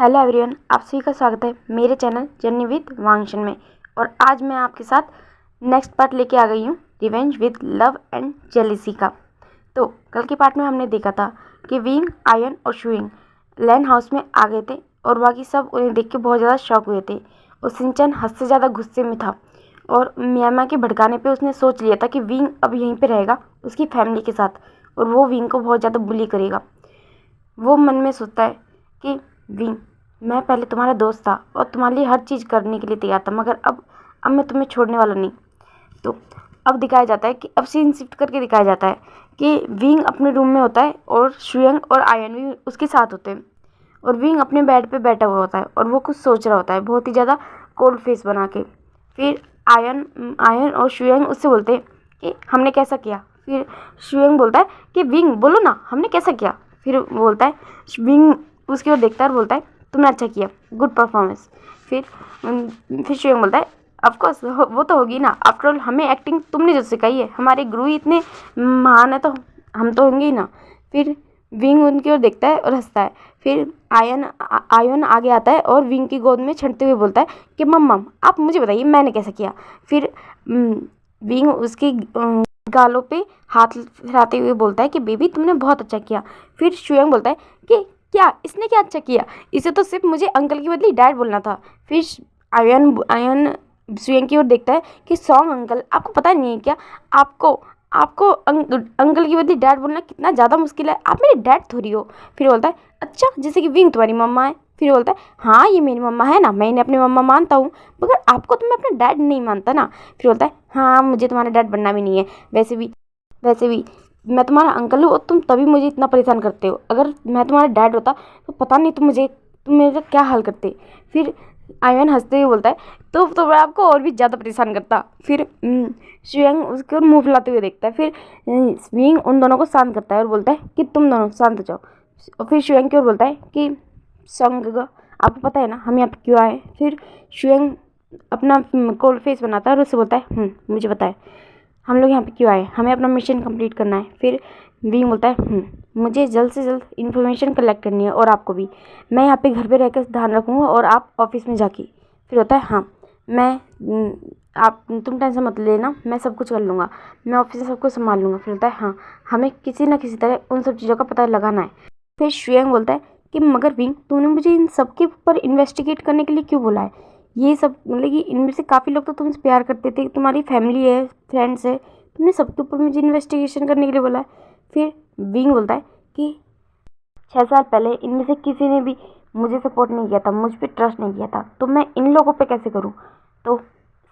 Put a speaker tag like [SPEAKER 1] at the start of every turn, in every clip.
[SPEAKER 1] Hello everyone, आप सभी का स्वागत है मेरे चैनल जर्नी विद वांगशन में। और आज मैं आपके साथ नेक्स्ट पार्ट लेके आ गई हूँ revenge with love and jealousy का। तो कल के पार्ट में हमने देखा था कि विंग, आयन और शुइंग लैंड हाउस में आ गए थे और बाकी सब उन्हें देख के बहुत ज़्यादा शॉक हुए थे। और सिंचन हद से ज़्यादा गुस्से में था और मियामा के भड़काने पर उसने सोच लिया था कि विंग अब यहीं पर रहेगा उसकी फैमिली के साथ और वो विंग को बहुत ज़्यादा बुली करेगा। वो मन में सोचता है कि विंग, मैं पहले तुम्हारा दोस्त था और तुम्हारे लिए हर चीज़ करने के लिए तैयार था, मगर अब मैं तुम्हें छोड़ने वाला नहीं। तो अब दिखाया जाता है कि अब सीन शिफ्ट करके दिखाया जाता है कि विंग अपने रूम में होता है और शुयंग और आयन भी उसके साथ होते हैं और विंग अपने बेड पे बैठा हुआ होता है और वो कुछ सोच रहा होता है बहुत ही ज़्यादा कोल्ड फेस बना के। फिर आयन और शुयंग उससे बोलते हैं कि हमने कैसा किया। फिर शुयंग बोलता है कि विंग बोलो ना, हमने कैसा किया। फिर बोलता है, विंग उसकी ओर देखता है और बोलता है तुमने अच्छा किया, गुड परफॉर्मेंस। फिर शुयंग बोलता है ऑफकोर्स वो तो होगी ना, आफ्टर ऑल हमें एक्टिंग तुमने जो सिखाई है, हमारे गुरु ही इतने महान है तो हम तो होंगे ही ना। फिर विंग उनकी ओर देखता है और हंसता है। फिर आयन आगे आता है और विंग की गोद में छंटते हुए बोलता है कि मम्मा आप मुझे बताइए मैंने कैसा किया। फिर विंग उसके गालों पे हाथ फिराते हुए बोलता है कि बेबी तुमने बहुत अच्छा किया। फिर शुयंग बोलता है कि क्या इसने क्या अच्छा किया, इसे तो सिर्फ मुझे अंकल की बदली डैड बोलना था। फिर आयन शुयंग की ओर देखता है कि सॉन्ग अंकल आपको पता नहीं है क्या, आपको अंकल की बदली डैड बोलना कितना ज़्यादा मुश्किल है, आप मेरे डैड थोड़ी हो। फिर बोलता है अच्छा, जैसे कि विंग तुम्हारी मम्मा है। फिर बोलता है हाँ ये मेरी मम्मा है ना, मैं इन्हें अपनी मम्मा मानता हूँ, मगर आपको तो मैं अपना डैड नहीं मानता ना। फिर बोलता है हाँ मुझे तुम्हारा डैड बनना भी नहीं है, वैसे भी मैं तुम्हारा अंकल हूँ और तुम तभी मुझे इतना परेशान करते हो, अगर मैं तुम्हारा डैड होता तो पता नहीं तुम मेरा क्या हाल करते। फिर आयन हंसते हुए बोलता है तो मैं आपको और भी ज़्यादा परेशान करता। फिर शुयंग उसके ओर मुँह फुलाते हुए देखता है। फिर विंग उन दोनों को शांत करता है और बोलता है कि तुम दोनों शांत हो जाओ। और फिर शुयंग की ओर बोलता है कि संग आपको पता है ना हम यहाँ पे क्यों आए। फिर शुयंग अपना कोल्ड फेस बनाता है और उससे बोलता है मुझे पता है हम लोग यहाँ पे क्यों आए, हमें अपना मिशन कंप्लीट करना है। फिर विंग बोलता है मुझे जल्द से जल्द इन्फॉर्मेशन कलेक्ट करनी है और आपको भी, मैं यहाँ पे घर पे रहकर ध्यान रखूँगा और आप ऑफिस में जाके। फिर होता है हाँ तुम टेंशन मत लेना, मैं सब कुछ कर लूँगा, मैं ऑफिस से सब कुछ संभाल लूँगा। फिर होता है हाँ हमें किसी न किसी तरह उन सब चीज़ों का पता लगाना है। फिर शुयंग बोलता है कि मगर विंग तूने मुझे इन सब के ऊपर इन्वेस्टिगेट करने के लिए क्यों बोला है, ये सब मतलब कि इनमें से काफ़ी लोग तो तुमसे प्यार करते थे, तुम्हारी फैमिली है, फ्रेंड्स है, तुमने सबके ऊपर मुझे इन्वेस्टिगेशन करने के लिए बोला है। फिर विंग बोलता है कि 6 साल पहले इनमें से किसी ने भी मुझे सपोर्ट नहीं किया था, मुझ पर ट्रस्ट नहीं किया था, तो मैं इन लोगों पे कैसे करूँ। तो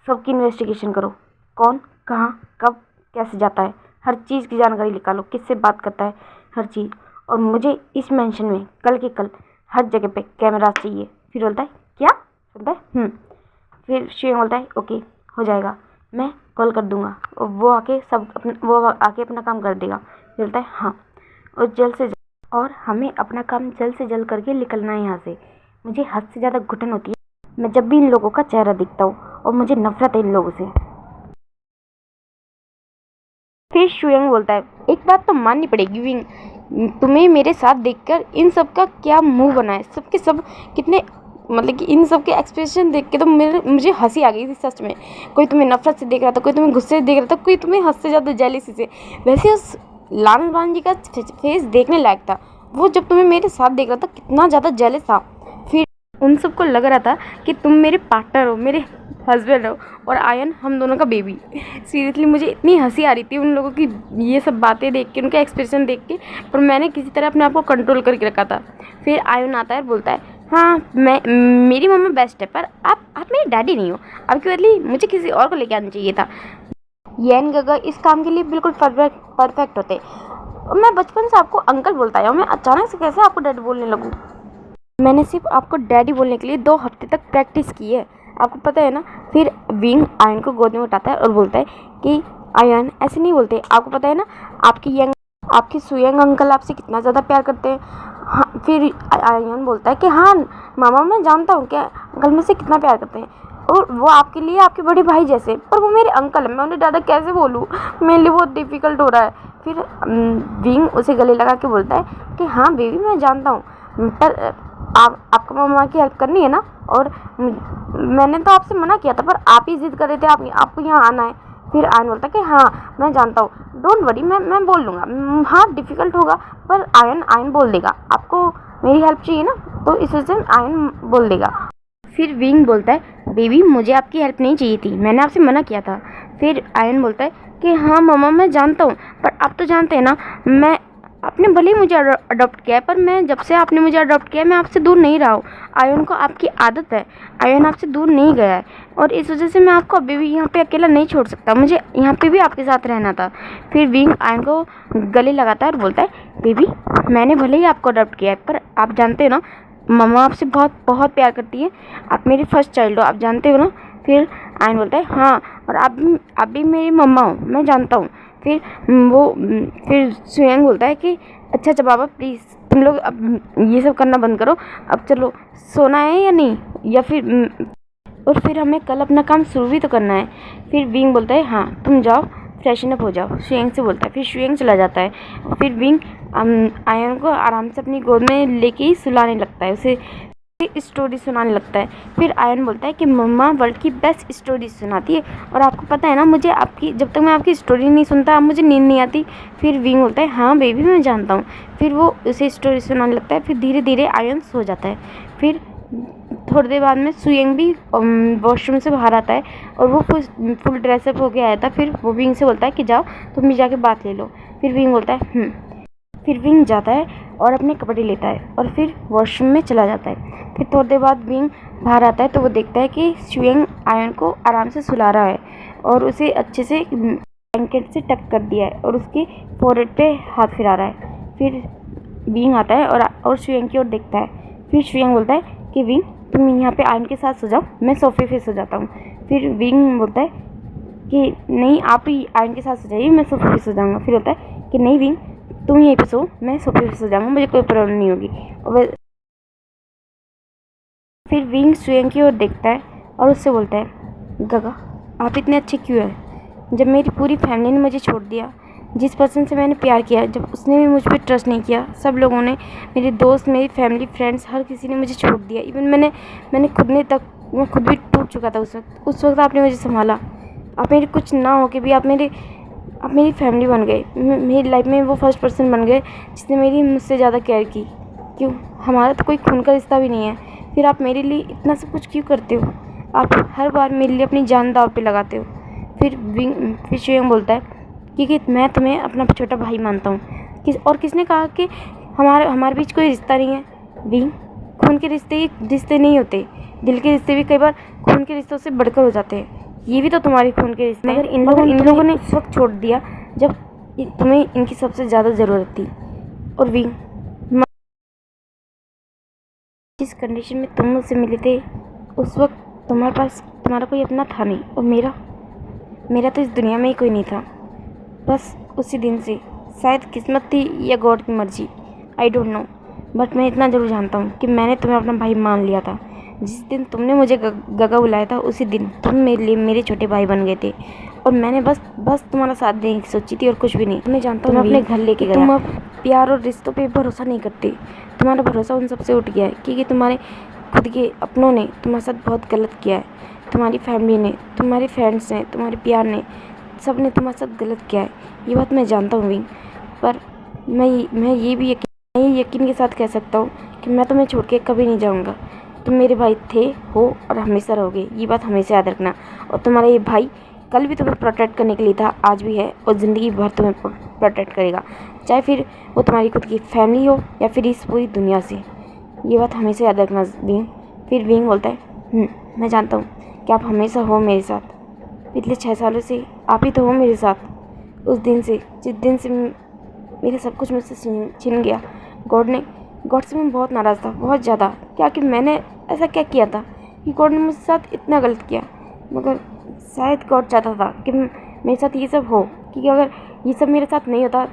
[SPEAKER 1] सबकी इन्वेस्टिगेशन करो, कौन कहाँ कब कैसे जाता है, हर चीज़ की जानकारी निकालो, किससे बात करता है, हर चीज़। और मुझे इस मेंशन में कल के कल हर जगह पे कैमरा चाहिए। फिर बोलता है क्या, बोलता है फिर शुयंग बोलता है ओके हो जाएगा, मैं कॉल कर दूंगा और वो आके अपना काम कर देगा। फिर बोलता है हाँ और हमें अपना काम जल्द से जल्द करके निकलना है यहाँ से, मुझे हद से ज़्यादा घुटन होती है मैं जब भी इन लोगों का चेहरा दिखता हूँ और मुझे नफरत है इन लोगों से। फिर शुयंग बोलता है एक बात तो माननी पड़ेगी विंग, तुम्हें मेरे साथ देखकर इन सब का क्या मुंह बना है, सबके सब कितने मतलब कि इन सब के एक्सप्रेशन देख के तो मुझे हंसी आ गई थी सच में। कोई तुम्हें नफरत से देख रहा था, कोई तुम्हें गुस्से से देख रहा था, कोई तुम्हें हद से ज़्यादा जेलिसी से। वैसे उस लाल जी का फेस देखने लायक था, वो जब तुम्हें मेरे साथ देख रहा था कितना ज़्यादा जेलिस था। फिर उन सबको लग रहा था कि तुम मेरे पार्टनर हो, मेरे हस्बैंड हो और आयन हम दोनों का बेबी। सीरियसली मुझे इतनी हंसी आ रही थी उन लोगों की ये सब बातें देख के, उनके एक्सप्रेशन देख के, पर मैंने किसी तरह अपने आप को कंट्रोल करके रखा था। फिर आयन आता है और बोलता है हाँ मेरी मम्मा बेस्ट है, पर आप मेरे डैडी नहीं हो, आपकी बदली मुझे किसी और को लेके आना चाहिए था। येन गगा इस काम के लिए बिल्कुल परफेक्ट होते और मैं बचपन से आपको अंकल बोलता आया हूँ, मैं अचानक से कैसे आपको डैडी बोलने लगूँ। मैंने सिर्फ आपको डैडी बोलने के लिए 2 हफ्ते तक प्रैक्टिस की है, आपको पता है ना। फिर विंग आयन को गोद में उठाता है और बोलता है कि आयन ऐसे नहीं बोलते, आपको पता है ना आपकी सुयंग अंकल आपसे कितना ज़्यादा प्यार करते हैं। हाँ फिर आयन बोलता है कि हाँ मामा मैं जानता हूँ क्या अंकल मुझसे कितना प्यार करते हैं और वो आपके लिए आपके बड़े भाई जैसे, पर वो मेरे अंकल है, मैं उन्हें दादा कैसे बोलूँ, मेरे लिए बहुत डिफ़िकल्ट हो रहा है। फिर विंग उसे गले लगा के बोलता है कि हाँ बेबी मैं जानता हूँ, पर आपको मम्मा की हेल्प करनी है ना, और मैंने तो आपसे मना किया था, पर आप ही जिद कर रहे थे आपको यहाँ आना है। फिर आयन बोलता है कि हाँ मैं जानता हूँ, डोंट वरी, मैं बोल लूँगा। हाँ डिफ़िकल्ट होगा, पर आयन बोल देगा। आपको मेरी हेल्प चाहिए ना, तो इस वजह से आयन बोल देगा। फिर विंग बोलता है बेबी मुझे आपकी हेल्प नहीं चाहिए थी, मैंने आपसे मना किया था। फिर आयन बोलता है कि हाँ मम्मा मैं जानता हूँ, पर आप तो जानते हैं ना, मैं आपने भले ही मुझे अडॉप्ट किया है, पर मैं जब से आपने मुझे अडॉप्ट किया है मैं आपसे दूर नहीं रहा हूँ। आयन को आपकी आदत है, आयन आपसे दूर नहीं गया है, और इस वजह से मैं आपको अभी भी यहाँ पे अकेला नहीं छोड़ सकता, मुझे यहाँ पे भी आपके साथ रहना था। फिर विंग आयन को गले लगाता है और बोलता है बेबी मैंने भले ही आपको अडॉप्ट किया है, पर आप जानते हो ना मम्मा आपसे बहुत बहुत प्यार करती है, आप मेरी फर्स्ट चाइल्ड हो, आप जानते हो ना। फिर आयन बोलता है हाँ, और आप भी मेरी मम्मा हो, मैं जानता हूँ। फिर सुयंग बोलता है कि अच्छा बाबा प्लीज़ तुम लोग अब ये सब करना बंद करो, अब चलो सोना है या नहीं, या और फिर हमें कल अपना काम शुरू भी तो करना है। फिर विंग बोलता है हाँ तुम जाओ फ्रेशन अप हो जाओ, शुएंग से बोलता है। फिर शुएंग चला जाता है, फिर विंग आयन को आराम से अपनी गोद में लेके ही सुलाने लगता है, उसे स्टोरी सुनाने लगता है। फिर आयन बोलता है कि मम्मा वर्ल्ड की बेस्ट स्टोरी सुनाती है, और आपको पता है ना मुझे आपकी, जब तक मैं आपकी स्टोरी नहीं सुनता मुझे नींद नहीं आती। फिर विंग बोलता है हाँ बेबी मैं जानता हूँ। फिर वो उसे स्टोरी सुनाने लगता है, फिर धीरे धीरे आयन सो जाता है। फिर थोड़ी देर बाद में सुयंग भी वॉशरूम से बाहर आता है, और वो फुल ड्रेसअप होके आया था। फिर वो विंग से बोलता है कि जाओ तुम भी जाके बात ले लो। फिर विंग बोलता है फिर विंग जाता है और अपने कपड़े लेता है और फिर वॉशरूम में चला जाता है। फिर थोड़ी देर बाद विंग बाहर आता है तो वो देखता है कि शुएंग आयन को आराम से सुला रहा है, और उसे अच्छे से ब्लैंकेट से टक कर दिया है, और उसके फोrehead पे हाथ फिरा रहा है। फिर विंग आता है और शुएंग की ओर देखता है। फिर शुएंग बोलता है कि विंग तुम यहाँ पे आयन के साथ सो जाओ, मैं सोफे पे सो जाता हूँ। फिर विंग बोलता है कि नहीं आप ही आयन के साथ सो जाइए, मैं सोफे पे सो जाऊँगा। फिर होता है कि नहीं विंग तुम यहीं पे सो, मैं सोफे पे सो जाऊँगा, मुझे कोई प्रॉब्लम नहीं होगी। और फिर विंग शुएंग की ओर देखता है और उससे बोलता है गगा आप इतने अच्छे क्यों हैं? जब मेरी पूरी फैमिली ने मुझे छोड़ दिया, जिस पर्सन से मैंने प्यार किया, जब उसने भी मुझ पर ट्रस्ट नहीं किया, सब लोगों ने, मेरे दोस्त, मेरी फैमिली, फ्रेंड्स, हर किसी ने मुझे छोड़ दिया। इवन मैंने मैं खुद भी टूट चुका था उस वक्त आपने मुझे संभाला। आप मेरे कुछ ना हो के भी आप मेरी फैमिली बन गए, मेरी लाइफ में वो फर्स्ट पर्सन बन गए जिसने मुझसे ज़्यादा केयर की। क्यों? हमारा तो कोई खून का रिश्ता भी नहीं है, फिर आप मेरे लिए इतना सब कुछ क्यों करते हो? आप हर बार मेरे लिए अपनी जान दांव पे लगाते हो। फिर शुएंग बोलता है क्योंकि मैं तुम्हें अपना छोटा भाई मानता हूँ। किसने कहा कि हमारे बीच कोई रिश्ता नहीं है? विंग खून के रिश्ते नहीं होते, दिल के रिश्ते भी कई बार खून के रिश्तों से बढ़कर हो जाते हैं। ये भी तो तुम्हारे खून के रिश्ते, मगर इन लोगों ने उस वक्त छोड़ दिया जब तुम्हें इनकी सबसे ज़्यादा ज़रूरत थी। और विंग जिस कंडीशन में तुम मुझसे मिले थे उस वक्त तुम्हारा कोई अपना था नहीं, और मेरा तो इस दुनिया में ही कोई नहीं था। बस उसी दिन से शायद किस्मत थी या गॉड की मर्जी, आई डोंट नो, बट मैं इतना ज़रूर जानता हूँ कि मैंने तुम्हें अपना भाई मान लिया था। जिस दिन तुमने मुझे गगा बुलाया था उसी दिन तुम मेरे लिए मेरे छोटे भाई बन गए थे, और मैंने बस तुम्हारा साथ देने की सोची थी और कुछ भी नहीं। मैं जानता हूँ अपने घर लेके गया। तुम अब प्यार और रिश्तों पे भरोसा नहीं करते, तुम्हारा भरोसा उन सबसे उठ गया है, क्योंकि तुम्हारे खुद के अपनों ने तुम्हारे साथ बहुत गलत किया है। तुम्हारी फैमिली ने, तुम्हारे फ्रेंड्स ने, तुम्हारे प्यार ने, सब ने तुम्हारे साथ गलत किया है, ये बात मैं जानता हूँ विंग। पर मैं ये भी यकीन के साथ कह सकता हूँ कि मैं तुम्हें छोड़ के कभी नहीं जाऊँगा। तुम मेरे भाई थे, हो और हमेशा रहोगे, ये बात हमेशा याद रखना। और तुम्हारा ये भाई कल भी तुम्हें प्रोटेक्ट करने के लिए था, आज भी है, और ज़िंदगी भर तुम्हें प्रोटेक्ट करेगा, चाहे फिर वो तुम्हारी खुद की फैमिली हो या फिर इस पूरी दुनिया से। ये बात हमेशा याद रखना विंग। फिर विंग बोलता है मैं जानता हूँ कि आप हमेशा हो मेरे साथ, पिछले 6 सालों से आप ही तो हो मेरे साथ। उस दिन से, जिस दिन से मेरा सब कुछ मुझसे छिन गया, गॉड से मैं बहुत नाराज़ था, बहुत ज़्यादा। क्या कि मैंने ऐसा क्या किया था कि गॉड ने मुझसे साथ इतना गलत किया? मगर शायद गॉड चाहता था कि मेरे साथ ये सब हो, क्योंकि अगर ये सब मेरे साथ नहीं होता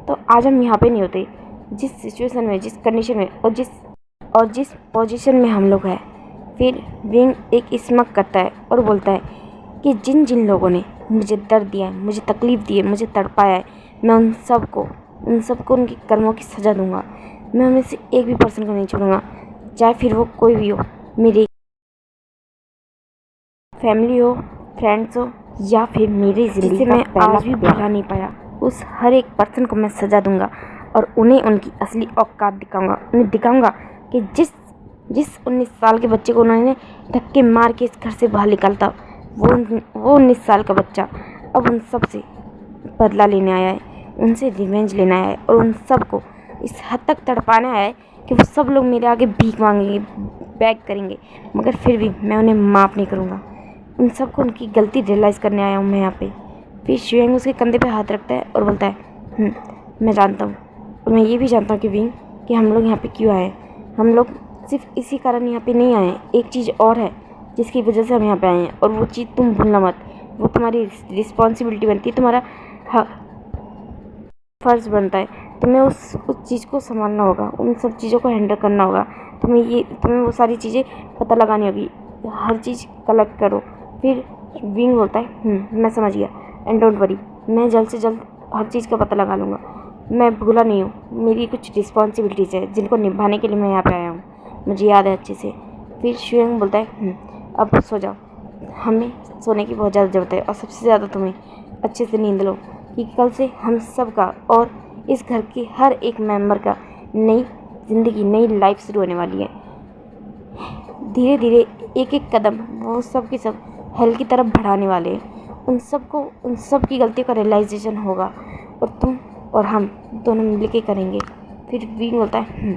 [SPEAKER 1] तो आज हम यहाँ पे नहीं होते, जिस सिचुएशन में, जिस कंडीशन में और जिस पोजीशन में हम लोग हैं। फिर विंग एक स्मक करता है और बोलता है कि जिन लोगों ने मुझे दर्द दिया है, मुझे तकलीफ़ दी है, मुझे तड़पाया है, मैं उन सबको उनके कर्मों की सज़ा दूंगा। मैं उनमें से एक भी पर्सन को नहीं छोड़ूंगा, चाहे फिर वो कोई भी हो, मेरी फैमिली हो, फ्रेंड्स हो, या फिर मेरी ज़िंदगी जिसे मैं आज भी भुला नहीं पाया, उस हर एक पर्सन को मैं सज़ा दूंगा और उन्हें उनकी असली औकात दिखाऊंगा। उन्हें दिखाऊंगा कि जिस 19 साल के बच्चे को उन्होंने धक्के मार के इस घर से बाहर निकालता, वो 19 साल का बच्चा अब उन सब से बदला लेने आया है, उनसे रिवेंज लेने आया है और उन सब को इस हद तक तड़पाने आया है कि वो सब लोग मेरे आगे भीख मांगेंगे, बैग करेंगे, मगर फिर भी मैं उन्हें माफ़ नहीं करूँगा। उन सब को उनकी गलती रियलाइज़ करने आया हूँ मैं यहाँ पे। फिर शुएंग उसके कंधे पे हाथ रखता है और बोलता है, मैं जानता हूँ और मैं ये भी जानता हूँ कि विंग कि हम लोग यहाँ पे क्यों आए। हम लोग सिर्फ इसी कारण यहाँ पे नहीं आए, एक चीज़ और है जिसकी वजह से हम यहाँ पे आए हैं, और वो चीज़ तुम भूलना मत। वो तुम्हारी रिस्पॉन्सिबिलिटी बनती है, तुम्हारा फ़र्ज़ बनता है। तुम्हें उस चीज़ को संभालना होगा, उन सब चीज़ों को हैंडल करना होगा। तुम्हें वो सारी चीज़ें पता लगानी होगी, हर चीज़ कलेक्ट करो। फिर विंग बोलता है, मैं समझ गया, एंड डोंट वरी, मैं जल्द से जल्द हर चीज़ का पता लगा लूँगा। मैं भूला नहीं हूँ, मेरी कुछ रिस्पॉन्सिबिलिटीज़ है जिनको निभाने के लिए मैं यहाँ पे आया हूँ, मुझे याद है अच्छे से। फिर शुएंग बोलता है, अब सो जाओ, हमें सोने की बहुत ज़्यादा ज़रूरत है, और सबसे ज़्यादा तुम्हें अच्छे से नींद लो, कि कल से हम सब का और इस घर के हर एक मेंबर का नई ज़िंदगी, नई लाइफ शुरू होने वाली है। धीरे धीरे एक एक कदम वो सब की सब हेल की तरफ बढ़ाने वाले हैं। उन सब की गलतियों का रियलाइजेशन होगा और तुम और हम दोनों मिलके करेंगे। फिर विंग बोलता है,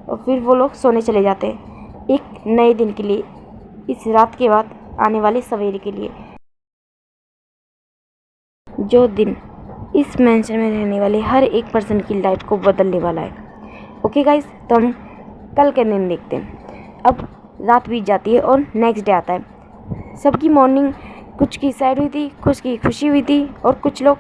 [SPEAKER 1] और फिर वो लोग सोने चले जाते हैं एक नए दिन के लिए, इस रात के बाद आने वाले सवेरे के लिए, जो दिन इस मैंशन में रहने वाले हर एक पर्सन की लाइफ को बदलने वाला है। ओके गाइस, तो हम कल के दिन देखते हैं। अब रात बीत जाती है और नेक्स्ट डे आता है। सबकी मॉर्निंग कुछ की सैड हुई थी, कुछ की खुशी हुई थी, और कुछ लोग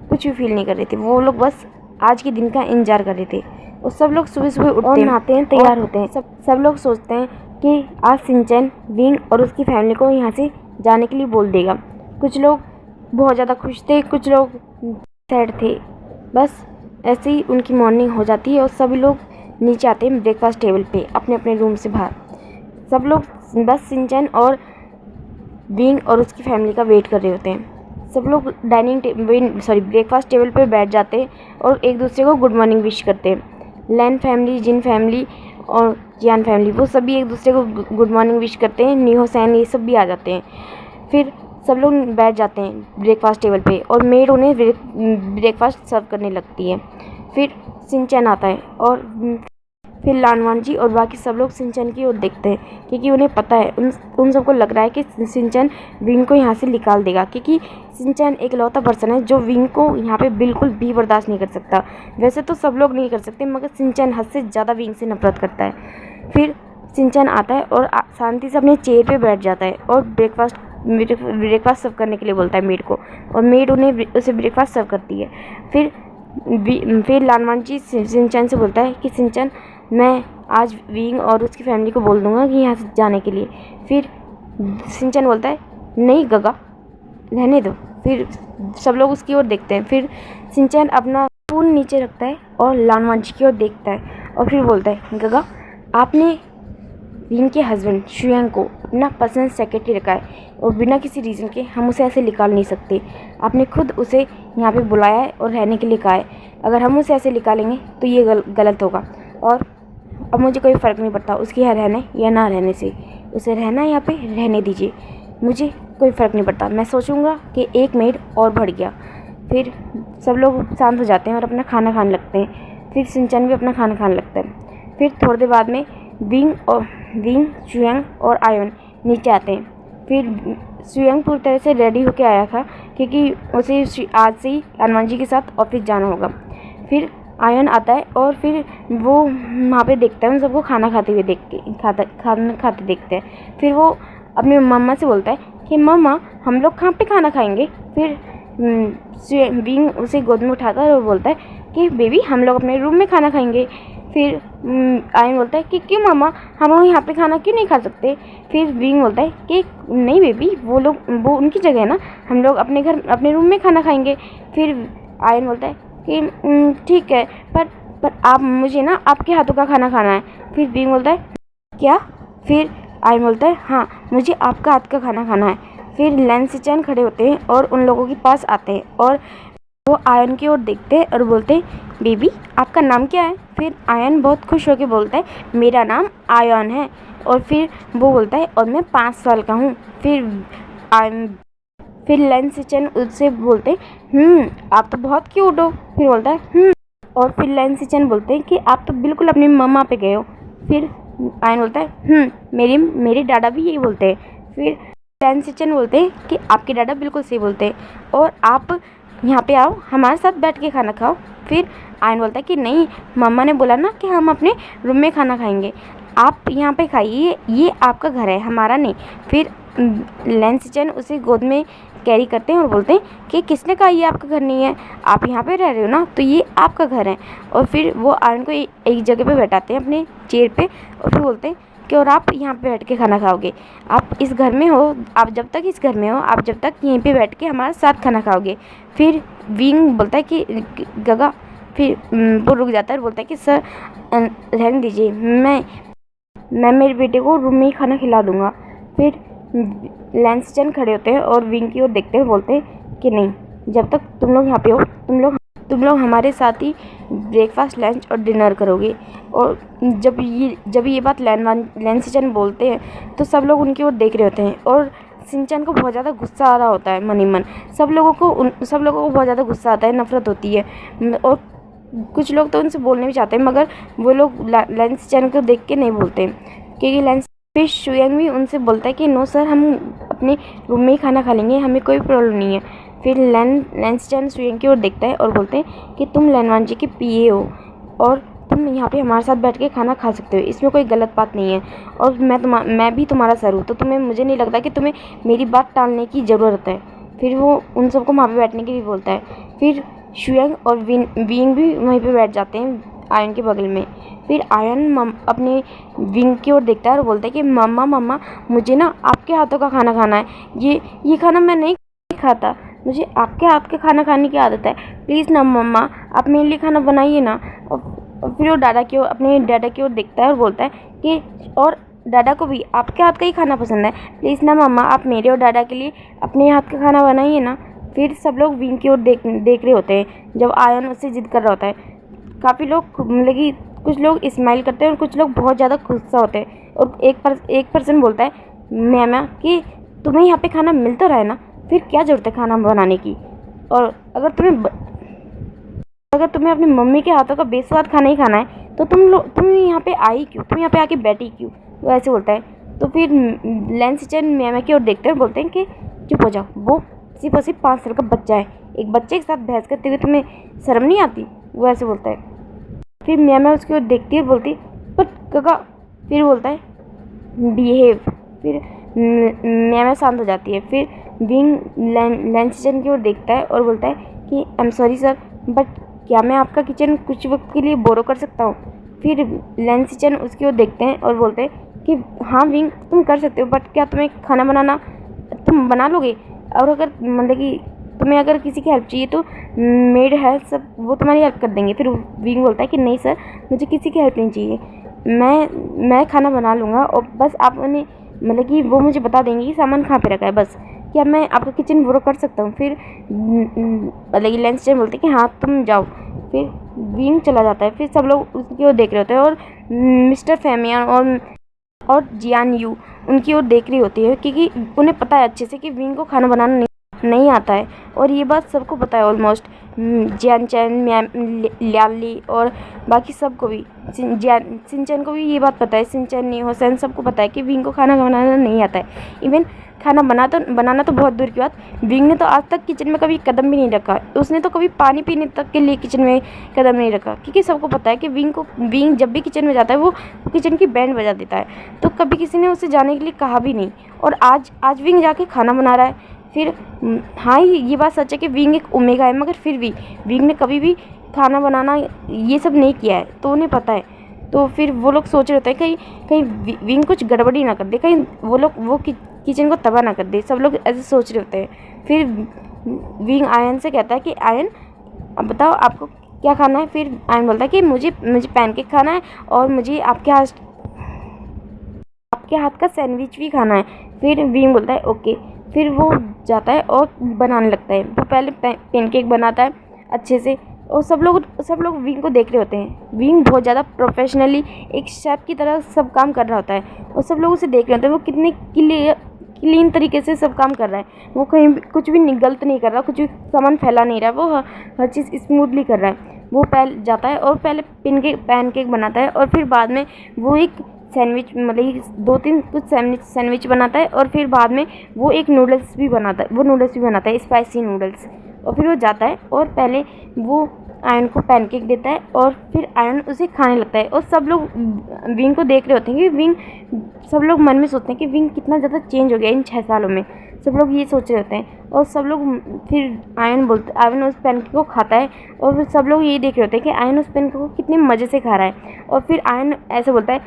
[SPEAKER 1] कुछ भी फील नहीं कर रहे थे। वो लोग बस आज के दिन का इंतजार कर रहे थे। और सब लोग सुबह सुबह उठते हैं, नहाते हैं, तैयार होते हैं। सब लोग सोचते हैं कि आज शिनचैन विंग और उसकी फैमिली को यहाँ से जाने के लिए बोल देगा। कुछ लोग बहुत ज़्यादा खुश थे, कुछ लोग सैड थे। बस ऐसे ही उनकी मॉर्निंग हो जाती है और सभी लोग नीचे आते हैं ब्रेकफास्ट टेबल पे, अपने अपने रूम से बाहर। सब लोग बस शिनचैन और विंग और उसकी फैमिली का वेट कर रहे होते हैं। सब लोग ब्रेकफास्ट टेबल पे बैठ जाते हैं और एक दूसरे को गुड मॉर्निंग विश करते हैं। लैन फैमिली, जिन फैमिली और जियान फैमिली, वो सभी एक दूसरे को गुड मॉर्निंग विश करते हैं। नीहो सैन ये सब भी आ जाते हैं। फिर सब लोग बैठ जाते हैं ब्रेकफास्ट टेबल पे और मेड उन्हें ब्रेकफास्ट सर्व करने लगती है। फिर शिनचैन आता है और फिर लानवान जी और बाकी सब लोग शिनचैन की ओर देखते हैं, क्योंकि उन्हें पता है, उन सबको लग रहा है कि शिनचैन विंग को यहाँ से निकाल देगा, क्योंकि शिनचैन एक लौता पर्सन है जो विंग को यहाँ पे बिल्कुल भी बर्दाश्त नहीं कर सकता। वैसे तो सब लोग नहीं कर सकते, मगर शिनचैन हद से ज़्यादा विंग से नफरत करता है। फिर शिनचैन आता है और शांति से अपने चेयर पे बैठ जाता है और ब्रेकफास्ट सर्व करने के लिए बोलता है मेड को, और मेड उसे ब्रेकफास्ट सर्व करती है। फिर लानवान जी शिनचैन से बोलता है कि शिनचैन, मैं आज विंग और उसकी फैमिली को बोल दूंगा कि यहाँ से जाने के लिए। फिर शिनचैन बोलता है, नहीं गगा, रहने दो। फिर सब लोग उसकी ओर देखते हैं। फिर शिनचैन अपना स्पून नीचे रखता है और लानवान जी की ओर देखता है और फिर बोलता है, गगा, आपने विंग के हस्बैंड शुएंग को अपना पर्सनल सेक्रेटरी रखा है और बिना किसी रीज़न के हम उसे ऐसे निकाल नहीं सकते। आपने खुद उसे यहाँ पे बुलाया है और रहने के लिए कहा है। अगर हम उसे ऐसे निकालेंगे तो ये गलत होगा, और अब मुझे कोई फ़र्क नहीं पड़ता उसके यहाँ रहने या ना रहने से। उसे रहना है यहाँ पे, रहने दीजिए, मुझे कोई फ़र्क नहीं पड़ता। मैं सोचूंगा कि एक मेड और बढ़ गया। फिर सब लोग शांत हो जाते हैं और अपना खाना खाने लगते हैं। फिर शिनचैन भी अपना खाना खाने लगता है। फिर थोड़ी देर बाद में विंग, शुएंग और आयोन नीचे आते हैं। फिर शुएंग पूरी तरह से रेडी होके आया था, क्योंकि उसे आज से ही लानवान जी के साथ ऑफिस जाना होगा। फिर आयन आता है और फिर वो वहाँ पे देखता है उन सबको खाना खाते हुए खाते देखते हैं। फिर वो अपनी मम्मा से बोलता है कि मम्मा, हम लोग कहाँ पे खाना खाएंगे। फिर विंग उसे गोद में उठाता है और बोलता है कि बेबी, हम लोग अपने रूम में खाना खाएंगे। फिर आयन बोलता है कि क्यों मम्मा, हम यहाँ पे खाना क्यों नहीं खा सकते। फिर विंग बोलता है कि नहीं बेबी, वो उनकी जगह है ना, हम लोग अपने घर अपने रूम में खाना खाएंगे। फिर आयन बोलता है कि ठीक है, पर आप मुझे ना आपके हाथों का खाना खाना है। फिर विंग बोलता है क्या? फिर आयन बोलता है हाँ, मुझे आपका हाथ का खाना खाना है। फिर लैंसिचैन खड़े होते हैं और उन लोगों के पास आते हैं और वो आयन की ओर देखते हैं और बोलते हैं बेबी आपका नाम क्या है? फिर आयन बहुत खुश होकर बोलता है मेरा नाम आयन है। और फिर वो बोलता है और मैं 5 साल का हूँ। फिर लैंसिचैन उससे बोलते आप तो बहुत क्यूट हो। फिर बोलता है और फिर लैंसिचैन बोलते हैं कि आप तो बिल्कुल अपनी मम्मा पे गए हो। फिर आयन बोलता है मेरे डाडा भी यही बोलते हैं। फिर लैंसिचैन बोलते हैं कि आपके डाडा बिल्कुल सही बोलते हैं और आप यहाँ पे आओ, हमारे साथ बैठ के खाना खाओ। फिर आयन बोलता है कि नहीं, मम्मा ने बोला ना कि हम अपने रूम में खाना खाएंगे, आप यहाँ पे खाइए, ये आपका घर है, हमारा नहीं। फिर लैंसिचैन उसे गोद में कैरी करते हैं और बोलते हैं कि किसने कहा ये आपका घर नहीं है, आप यहाँ पे रह रहे हो ना, तो ये आपका घर है। और फिर वो आयन को एक जगह पे बैठाते हैं अपने चेयर पे और फिर बोलते हैं कि और आप यहाँ पे बैठ के खाना खाओगे, आप इस घर में हो, आप जब तक इस घर में हो, आप जब तक यहीं पे बैठ के हमारे साथ खाना खाओगे। फिर विंग बोलता है कि गगा, फिर वो रुक जाता है और बोलता है कि सर रहने दीजिए, मैं मेरे बेटे को रूम में ही खाना खिला दूँगा। फिर लैंसिचैन खड़े होते हैं और विंग की ओर देखते हुए बोलते हैं कि नहीं, जब तक तुम लोग यहाँ पे हो तुम लोग हमारे साथ ही ब्रेकफास्ट, लंच और डिनर करोगे। और जब ये बात लैंसिचैन बोलते हैं तो सब लोग उनकी ओर देख रहे होते हैं और शिनचैन को बहुत ज़्यादा गुस्सा आ रहा होता है मन ही मन। सब लोगों को बहुत ज़्यादा गुस्सा आता है, नफरत होती है और कुछ लोग तो उनसे बोलने भी चाहते हैं मगर वो लोग लैंसिचैन को देख के नहीं बोलते क्योंकि फिर शुयांग भी उनसे बोलता है कि नो सर, हम अपने रूम में ही खाना खा लेंगे, हमें कोई प्रॉब्लम नहीं है। फिर लैंसिचैन शुयांग की ओर देखता है और बोलते हैं कि तुम लैनवान जी के पीए हो और तुम यहाँ पे हमारे साथ बैठ के खाना खा सकते हो, इसमें कोई गलत बात नहीं है और मैं भी तुम्हारा सर हूँ, तो मुझे नहीं लगता कि तुम्हें मेरी बात टालने की ज़रूरत है। फिर वो उन सबको वहाँ पे बैठने के लिए बोलता है। फिर शुयांग और विंग भी वहीं पे बैठ जाते हैं आयन के बगल में। फिर आयन अपने विंग की ओर देखता है और बोलता है कि मम्मा मुझे ना आपके हाथों का खाना खाना है, ये खाना मैं नहीं खाता, मुझे आपके हाथ का खाना खाने की आदत है, प्लीज़ ना मम्मा, आप मेरे लिए खाना बनाइए ना। और फिर वो अपने डाडा की ओर देखता है और बोलता है कि और डाडा को भी आपके हाथ का ही खाना पसंद है, प्लीज़ ना मम्मा, आप मेरे और डाडा के लिए अपने हाथ का खाना बनाइए ना। फिर सब लोग विंग की ओर देख रहे होते हैं जब आयन उससे जिद कर रहा होता है। काफ़ी लोग मतलब कि कुछ लोग स्माइल करते हैं और कुछ लोग बहुत ज़्यादा गुस्सा होते हैं। और एक पर्सन बोलता है मैमा कि तुम्हें यहाँ पे खाना मिलता रहे ना, फिर क्या ज़रूरत है खाना बनाने की, और अगर तुम्हें अपनी मम्मी के हाथों का बेस्वाद खाना ही खाना है तो तुम यहाँ पे आई क्यों, तुम यहाँ पे आके बैठी क्यों, वो ऐसे बोलता है। तो फिर लैंसिचैन मैमा की ओर देखते हैं और बोलते हैं कि चुप हो जाओ, वो सिर्फ और सिर्फ 5 साल का बच्चा है, एक बच्चे के साथ बहस करते हुए तुम्हें शर्म नहीं आती, वो ऐसे बोलता है। फिर मैमा उसकी ओर देखती है और बोलती है बट काका, फिर बोलता है बिहेव। फिर मैमा शांत हो जाती है। फिर विंग लैंसिचैन की ओर देखता है और बोलता है कि I am sorry sir, but क्या मैं आपका किचन कुछ वक्त के लिए बोरो कर सकता हूँ। फिर लैंसिचैन उसकी ओर देखते हैं और बोलते हैं कि हाँ विंग, तुम कर सकते हो, बट क्या तुम्हें खाना बनाना तुम बना लोगे, और अगर मतलब कि तुम्हें अगर किसी की हेल्प चाहिए तो मेड है सब, वो तुम्हारी हेल्प कर देंगे। फिर विंग बोलता है कि नहीं सर, मुझे किसी की हेल्प नहीं चाहिए, मैं खाना बना लूँगा और बस आप उन्हें मतलब कि वो मुझे बता देंगे कि सामान कहाँ पे रखा है, बस क्या मैं आपका किचन बोरो कर सकता हूँ। फिर मतलब कि लैंसिचैन बोलते हैं कि हाँ तुम जाओ। फिर विंग चला जाता है। फिर सब लोग उसकी ओर देख रहे होते हैं और मिस्टर फेमियन और जियान यू उनकी ओर देख रही होती है क्योंकि उन्हें पता है अच्छे से कि विंग को खाना बनाना नहीं आता है, और ये बात सबको पता है ऑलमोस्ट, जियान चैन, ल्याली और बाकी सबको भी, शिनचैन को भी ये बात पता है, शिनचैन नहीं होसेन सबको पता है कि विंग को खाना बनाना नहीं आता है। इवन खाना बनाना तो बहुत दूर की बात, विंग ने तो आज तक किचन में कभी कदम भी नहीं रखा, उसने तो कभी पानी पीने तक के लिए किचन में कदम नहीं रखा, क्योंकि सबको पता है कि विंग जब भी किचन में जाता है वो किचन की बैंड बजा देता है, तो कभी किसी ने उसे जाने के लिए कहा भी नहीं। और आज विंग जाके खाना बना रहा है। फिर हाँ, ये बात सच है कि विंग एक ओमेगा है, मगर फिर भी विंग ने कभी भी खाना बनाना ये सब नहीं किया है, तो उन्हें पता है। तो फिर वो लोग सोच रहे होते हैं कहीं विंग कुछ गड़बड़ी ना कर दे, कहीं वो किचन को तबाह ना कर दे, सब लोग ऐसे सोच रहे होते हैं। फिर विंग आयन से कहता है कि आयन अब बताओ आपको क्या खाना है। फिर आयन बोलता है कि मुझे पैनकेक खाना है और मुझे आपके हाथ आपके हाथ का सैंडविच भी खाना है। फिर विंग बोलता है ओके। फिर वो जाता है और बनाने लगता है। वो पहले पैनकेक बनाता है अच्छे से, और सब लोग विंग को देख रहे होते हैं। विंग बहुत ज़्यादा प्रोफेशनली एक शेफ़ की तरह सब काम कर रहा होता है, और सब लोग उसे देख रहे होते हैं। वो कितने क्लीन तरीके से सब काम कर रहा है। वो कहीं भी कुछ भी गलत नहीं कर रहा, कुछ भी सामान फैला नहीं रहा, वो हर चीज़ स्मूथली कर रहा है। वो पहले जाता है और पहले पैनकेक बनाता है, और फिर बाद में वो एक सैंडविच, मतलब 2-3 कुछ सैंडविच बनाता है, और फिर बाद में वो एक नूडल्स भी बनाता है, स्पाइसी नूडल्स। और फिर वो जाता है और पहले वो आयन को पैनकेक देता है, और फिर आयन उसे खाने लगता है। और सब लोग विंग को देख रहे होते हैं कि विंग, सब लोग मन में सोचते हैं कि विंग कितना ज़्यादा चेंज हो गया इन 6 सालों में। सब लोग ये सोच रहे होते हैं, और सब लोग फिर आयन उस पैनकेक को खाता है, और फिर सब लोग ये देख रहे होते हैं कि आयन उस पैनकेक को कितने मज़े से खा रहा है। और फिर आयन ऐसे बोलता है,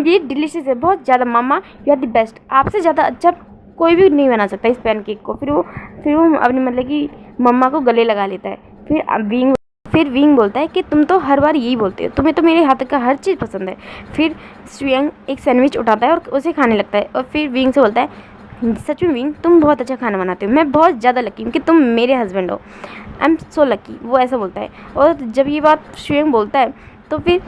[SPEAKER 1] ये डिलीशियस है बहुत ज़्यादा, मामा यू आर द बेस्ट, आपसे ज़्यादा अच्छा कोई भी नहीं बना सकता इस पैनकेक को। फिर वो अपने मतलब कि मम्मा को गले लगा लेता है। फिर विंग बोलता है कि तुम तो हर बार यही बोलते हो, तुम्हें तो मेरे हाथ का हर चीज़ पसंद है। फिर सुयंग एक सैंडविच उठाता है और उसे खाने लगता है, और फिर विंग से बोलता है सच में विंग तुम बहुत अच्छा खाना बनाते हो, मैं बहुत ज़्यादा लकी हूँ कि तुम मेरे हस्बैंड हो, आई एम सो लकी। वो ऐसा बोलता है। और जब ये बात सुयंग बोलता है तो फिर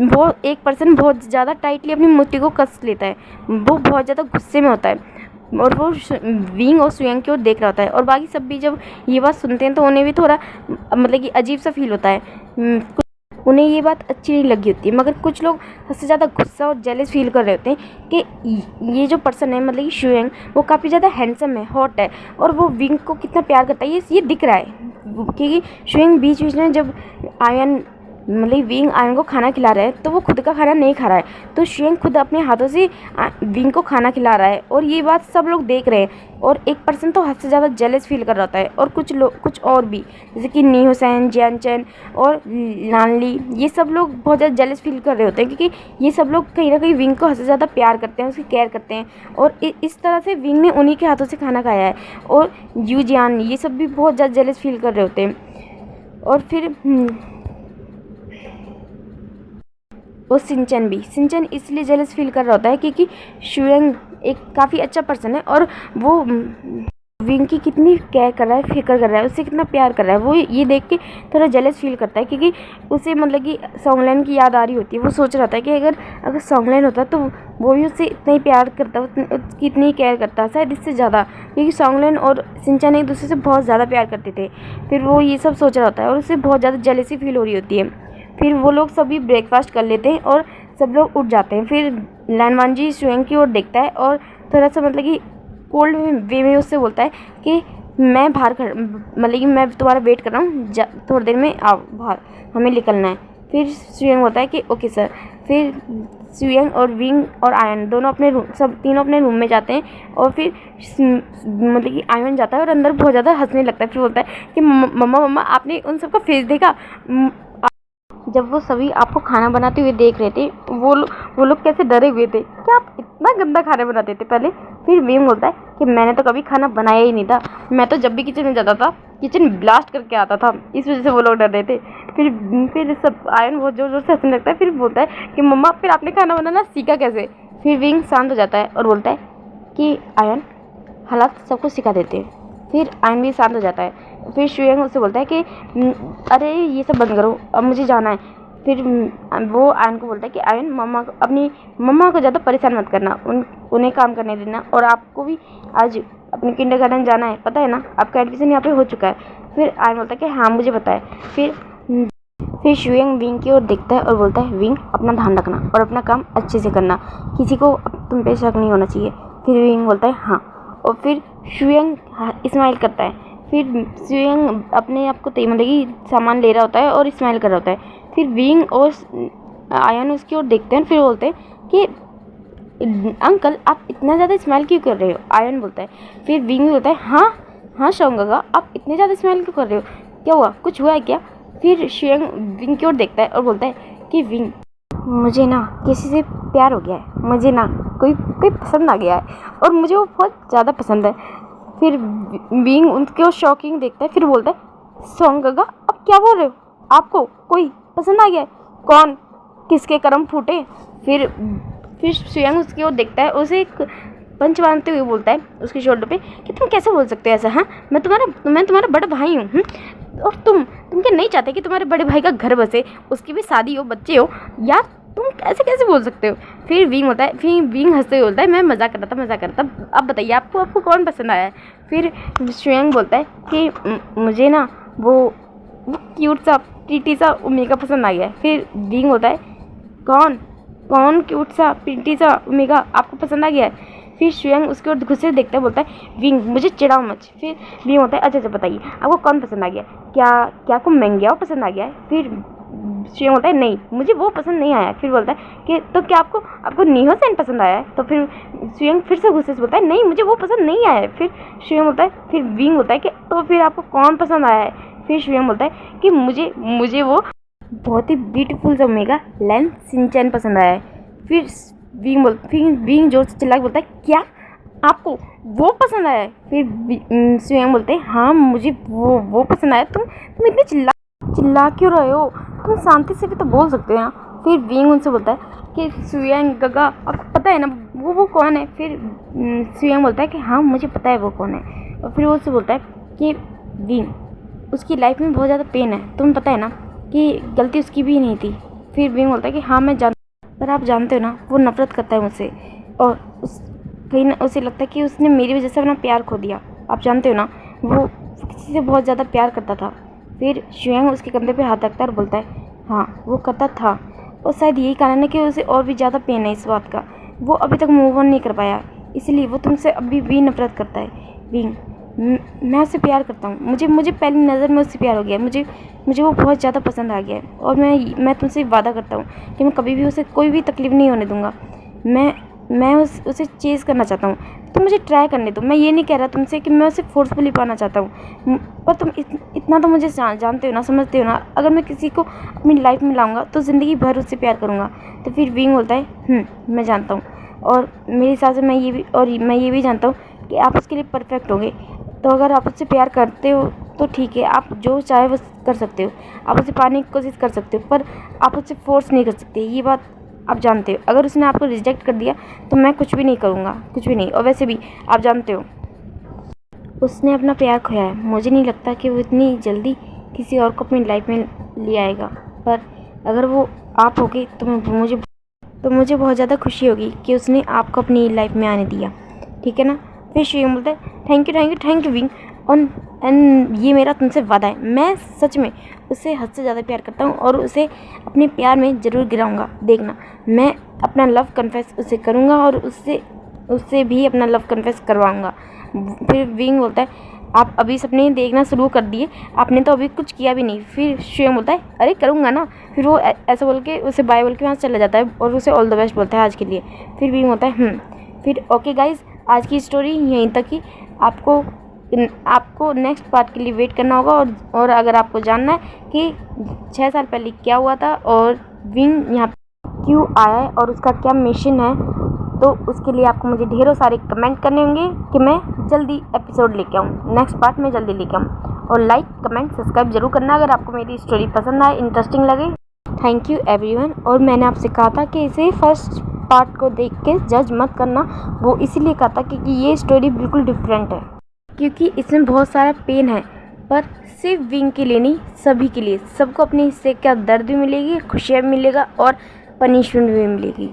[SPEAKER 1] वो एक पर्सन बहुत ज़्यादा टाइटली अपनी मुट्ठी को कस लेता है। वो बहुत ज़्यादा गुस्से में होता है, और वो विंग और सुयंग की ओर देख रहा होता है। और बाकी सब भी जब ये बात सुनते हैं तो उन्हें भी थोड़ा मतलब कि अजीब सा फील होता है। उन्हें ये बात अच्छी नहीं लगी होती है, मगर कुछ लोग सबसे ज़्यादा गुस्सा और जेलस फील कर रहे होते हैं कि ये जो पर्सन है, मतलब कि सुयंग, वो काफ़ी ज़्यादा हैंडसम है, हॉट है, और वो विंग को कितना प्यार करता है ये दिख रहा है। क्योंकि सुयंग बीच बीच में जब आयन मतलब विंग आयन को खाना खिला रहा है तो वो खुद का खाना नहीं खा रहा है, तो सुयंग खुद अपने हाथों से विंग को खाना खिला रहा है। और ये बात सब लोग देख रहे हैं, और एक पर्सन तो हद से ज़्यादा जेलस फील कर रहा होता है। और कुछ और भी, जैसे कि नी हुसैन, जियानचैन और लानली, ये सब लोग बहुत ज़्यादा जेलस फील कर रहे होते हैं, क्योंकि ये सब लोग कहीं ना कहीं विंग को हद से ज़्यादा प्यार करते हैं, उसकी केयर करते हैं। और इस तरह से विंग ने उन्हीं के हाथों से खाना खाया है। और यूजियान, ये सब भी बहुत ज़्यादा जेलस फील कर रहे होते हैं। और फिर और सिंचन इसलिए जेलस फील कर रहा होता है क्योंकि सुयंग एक काफ़ी अच्छा पर्सन है, और वो विंग की कितनी केयर कर रहा है, फिक्र कर रहा है, उससे कितना प्यार कर रहा है। वो ये देख के थोड़ा जेलस फील करता है, क्योंकि उसे मतलब कि सोंगलैन की याद आ रही होती है। वो सोच रहा था कि अगर सोंगलैन होता तो वो भी उससे इतना ही प्यार करता, उसकी इतनी ही केयर करता, शायद इससे ज़्यादा, क्योंकि सोंगलैन और सिंचन एक दूसरे से बहुत ज़्यादा प्यार करते थे। फिर वो ये सब सोच रहा होता है, और उससे बहुत ज़्यादा जेलसी फील हो रही होती है। फिर वो लोग सभी ब्रेकफास्ट कर लेते हैं और सब लोग उठ जाते हैं। फिर लानवांजी सुयंग की ओर देखता है और थोड़ा सा मतलब कि कोल्ड वे में उससे बोलता है कि मैं मतलब कि मैं तुम्हारा वेट कर रहा हूँ, थोड़ी देर में आओ बाहर, हमें निकलना है। फिर सुयंग बोलता है कि ओके सर। फिर सुयंग और विंग और आयन दोनों तीनों अपने रूम में जाते हैं, और फिर मतलब कि आयन जाता है और अंदर बहुत ज़्यादा हंसने लगता है। फिर बोलता है कि मम्मा आपने उन सबका फेस देखा, जब वो सभी आपको खाना बनाते हुए देख रहे थे, वो लोग कैसे डरे हुए थे कि आप इतना गंदा खाना बनाते थे पहले। फिर विंग बोलता है कि मैंने तो कभी खाना बनाया ही नहीं था, मैं तो जब भी किचन में जाता था किचन ब्लास्ट करके आता था, इस वजह से वो लोग डर रहे थे। फिर सब आयन बहुत ज़ोर ज़ोर से हंसने लगता है। फिर बोलता है कि मम्मा फिर आपने खाना बनाना सीखा कैसे। फिर विंग शांत हो जाता है और बोलता है कि आयन हालात सबको सिखा देते हैं। फिर आयन भी शांत हो जाता है। फिर सुयंग उससे बोलता है कि अरे ये सब बंद करो, अब मुझे जाना है। फिर वो आयन को बोलता है कि आयन अपनी मम्मा को ज़्यादा परेशान मत करना, उन्हें काम करने देना, और आपको भी आज अपने किंडरगार्टन जाना है, पता है ना, आपका एडमिशन यहाँ पे हो चुका है। फिर आयन बोलता है कि हाँ मुझे पता है। फिर सुयंग विंग की ओर देखता है और बोलता है विंग अपना ध्यान रखना और अपना काम अच्छे से करना, किसी को तुम पे शक नहीं होना चाहिए। फिर विंग बोलता है हाँ, और फिर सुयंग स्माइल करता है। फिर सुयंग अपने आप को मतलब कि सामान ले रहा होता है और स्माइल कर रहा होता है। फिर विंग और आयन उसकी ओर देखते हैं, फिर बोलते हैं कि अंकल आप इतना ज़्यादा स्माइल क्यों कर रहे हो। आयन बोलता है। फिर विंग बोलता है हाँ शोंगगा आप इतने ज़्यादा स्माइल क्यों कर रहे हो, क्या हुआ, कुछ हुआ है क्या। फिर सुयंग विंग की ओर देखता है और बोलता है कि विंग मुझे ना किसी से प्यार हो गया है, मुझे ना कोई पसंद आ गया है, और मुझे वो बहुत ज़्यादा पसंद है। फिर विंग उनके ओर शॉकिंग देखता है। फिर बोलता है सोंगगा अब क्या बोल रहे हो, आपको कोई पसंद आ गया है, कौन, किसके कर्म फूटे। फिर सुयांग उसकी ओर देखता है, उसे एक पंच मारते हुए बोलता है उसके शोल्डर पे कि तुम कैसे बोल सकते हो ऐसा, हाँ मैं तुम्हारा बड़ा भाई हूँ, और तुम क्या नहीं चाहते कि तुम्हारे बड़े भाई का घर बसे, उसकी भी शादी हो, बच्चे हो, यार तुम कैसे बोल सकते हो। फिर विंग हंसते हुए बोलता है मैं मजाक कर रहा था, अब बताइए आपको कौन पसंद आया है। फिर सुयांग बोलता है कि मुझे ना वो क्यूट सा प्रीटी सा ओमेगा पसंद आ गया है। फिर विंग बोलता है कौन क्यूट सा प्रीटी सा ओमेगा आपको पसंद आ गया है। फिर सुयांग उसके ओर गुस्से से देखता है, बोलता है विंग मुझे चिढ़ाओ मत। फिर विंग बोलता है अच्छा बताइए आपको कौन पसंद आ गया, क्या आपको मैंग्याओ पसंद आ गया है। फिर सुयांग बोलता है नहीं मुझे वो पसंद नहीं आया। फिर बोलता है कि तो क्या आपको नीहो सेन पसंद आया है। तो फिर सुयांग फिर से गुस्से से बोलता है नहीं मुझे वो पसंद नहीं आया है। फिर सुयांग बोलता है, फिर विंग बोलता है कि तो फिर आपको कौन पसंद आया है। फिर सुयांग बोलता है कि मुझे वो बहुत ही ब्यूटीफुल सा ओमेगा लैन शिनचैन पसंद आया है। फिर विंग जोर से चिल्ला के बोलता है क्या आपको वो पसंद आया है। फिर सुयांग बोलते हैं हाँ मुझे वो पसंद आया। तुम इतने चिल्ला क्यों रहे हो, तुम शांति से भी तो बोल सकते हो ना। फिर विंग उनसे बोलता है कि सुयांग गगा आपको पता है ना वो कौन है। फिर सुयांग बोलता है कि हाँ मुझे पता है वो कौन है। और फिर वो उससे बोलता है कि विंग उसकी लाइफ में बहुत ज़्यादा पेन है, तुम्हें पता है ना कि गलती उसकी भी नहीं थी। फिर विंग बोलता है कि हाँ मैं पर आप जानते हो ना वो नफरत करता है मुझसे, और कहीं ना उसे लगता है कि उसने मेरी वजह से अपना प्यार खो दिया। आप जानते हो ना वो किसी से बहुत ज़्यादा प्यार करता था। फिर सुयांग उसके कंधे पे हाथ रखता है और बोलता है हाँ वो करता था, और शायद यही कारण है कि उसे और भी ज़्यादा पेन है इस बात का, वो अभी तक मूव ऑन नहीं कर पाया, इसलिए वो तुमसे अभी भी नफरत करता है। विंग मैं उससे प्यार करता हूँ, मुझे पहली नज़र में उससे प्यार हो गया, मुझे वो बहुत ज़्यादा पसंद आ गया है, और मैं तुमसे वादा करता हूँ कि मैं कभी भी उसे कोई भी तकलीफ़ नहीं होने दूँगा। मैं उसे चेज़ करना चाहता हूँ, तो मुझे ट्राई करने दो। मैं ये नहीं कह रहा तुमसे कि मैं उसे फोर्सफुली पाना चाहता हूँ, पर तुम इतना तो मुझे जानते हो ना, समझते हो ना, अगर मैं किसी को अपनी लाइफ में लाऊंगा तो ज़िंदगी भर उससे प्यार करूँगा। तो फिर विंग बोलता है मैं जानता हूँ, और मेरे हिसाब से मैं ये भी जानता हूँ कि आप उसके लिए परफेक्ट होंगे। तो अगर आप उससे प्यार करते हो तो ठीक है, आप जो चाहे वो कर सकते हो, आप उसे पाने की कोशिश कर सकते हो, पर आप उससे फोर्स नहीं कर सकते, ये बात आप जानते हो। अगर उसने आपको रिजेक्ट कर दिया तो मैं कुछ भी नहीं करूँगा, कुछ भी नहीं। और वैसे भी आप जानते हो उसने अपना प्यार खोया है, मुझे नहीं लगता कि वो इतनी जल्दी किसी और को अपनी लाइफ में ले आएगा, पर अगर वो आप होगे तो मुझे बहुत ज़्यादा खुशी होगी कि उसने आपको अपनी लाइफ में आने दिया, ठीक है ना। फिर शिवम बोलता है थैंक यू विंग, एंड ये मेरा तुमसे वादा है, मैं सच में उससे हद से ज़्यादा प्यार करता हूँ और उसे अपने प्यार में ज़रूर गिराऊंगा। देखना मैं अपना लव कन्फेस उसे करूँगा और उससे भी अपना लव कन्फेस करवाऊँगा। फिर विंग बोलता है आप अभी सपने देखना शुरू कर दिए, आपने तो अभी कुछ किया भी नहीं। फिर शिवम बोलता है अरे करूँगा ना। फिर वो ऐसा बोल के उसे बाय बोल के वहाँ चला जाता है और उसे ऑल द बेस्ट बोलता है आज के लिए। फिर विंग होता है फिर ओके गाइज, आज की स्टोरी यहीं तक ही। आपको नेक्स्ट पार्ट के लिए वेट करना होगा, और अगर आपको जानना है कि 6 साल पहले क्या हुआ था और विंग यहाँ क्यों आया है और उसका क्या मिशन है, तो उसके लिए आपको मुझे ढेरों सारे कमेंट करने होंगे कि मैं जल्दी एपिसोड लेके आऊँ, नेक्स्ट पार्ट में जल्दी लेके आऊँ। और लाइक कमेंट सब्सक्राइब जरूर करना अगर आपको मेरी स्टोरी पसंद आए, इंटरेस्टिंग लगे। Thank you everyone. और मैंने आपसे कहा था कि इसे फर्स्ट पार्ट को देख के जज मत करना, वो इसीलिए कहा था क्योंकि ये स्टोरी बिल्कुल डिफरेंट है, क्योंकि इसमें बहुत सारा पेन है, पर सिर्फ विंग के लिए नहीं, सभी के लिए, सबको अपने हिस्से का दर्द भी मिलेगी, खुशियाँ भी मिलेगा और पनिशमेंट भी मिलेगी।